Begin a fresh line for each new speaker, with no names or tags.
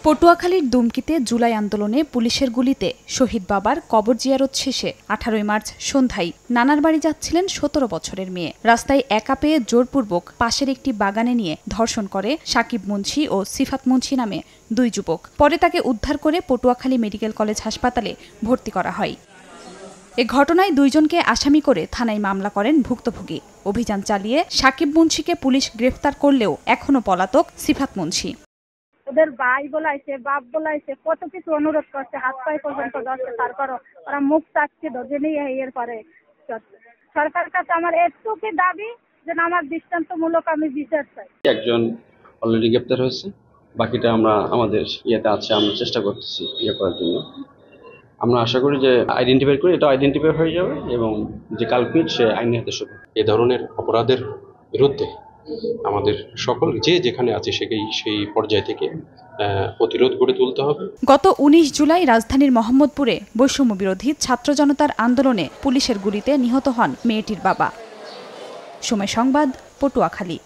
পটুয়াখালীর দুমকিতে জুলাই আন্দোলনে পুলিশের গুলিতে শহীদ বাবার কবর জিয়ারত শেষে 18 মার্চ সন্ধ্যায় নানার বাড়ি যাচ্ছিলেন 17 বছরের মেয়ে। রাস্তায় একা পেয়ে জোরপূর্বক পাশের একটি বাগানে নিয়ে ধর্ষণ করে সাকিব মুন্সি ও সিফাত মুন্সি নামে দুই যুবক। পরে তাকে উদ্ধার করে পটুয়াখালী মেডিকেল কলেজ হাসপাতালে ভর্তি করা হয়। এ ঘটনায় দুইজনকে আসামি করে থানায় মামলা করেন ভুক্তভোগী। অভিযান চালিয়ে সাকিব মুন্সিকে পুলিশ গ্রেফতার করলেও এখনো পলাতক সিফাত মুন্সি।
ওদের ভাই বলাইছে, বাপ বলাইছে, কত কিছু অনুরোধ করছে, হাত পায়ে পর্যন্ত ধরছে, তারপরও ওরা মুখ চাচ্ছে ধরে নিয়ে এরপরে সরকারের কাছে আমার এটুকুই দাবি যে আমার দৃষ্টান্তমূলক আমি বিচার চাই।
একজন অলরেডি গ্রেপ্তার হয়েছে, বাকিটা আমরা আমাদের ইয়েতে আছে, আমরা চেষ্টা করতেছি ইয়ে করার জন্য। আমরা আশা করি যে আইডেন্টিফাই করে এটা আইডেন্টিফাই হয়ে যাবে এবং যে কালপিট সে আইনের হাতে শুধু।
এ ধরনের অপরাধের বিরুদ্ধে আমাদের সকল যে যেখানে আছে সেই পর্যায় থেকে প্রতিরোধ গড়ে তুলতে হবে।
গত 19 জুলাই রাজধানীর মোহাম্মদপুরে বৈষম্য বিরোধী ছাত্র জনতার আন্দোলনে পুলিশের গুলিতে নিহত হন মেয়েটির বাবা। সময় সংবাদ, পটুয়াখালী।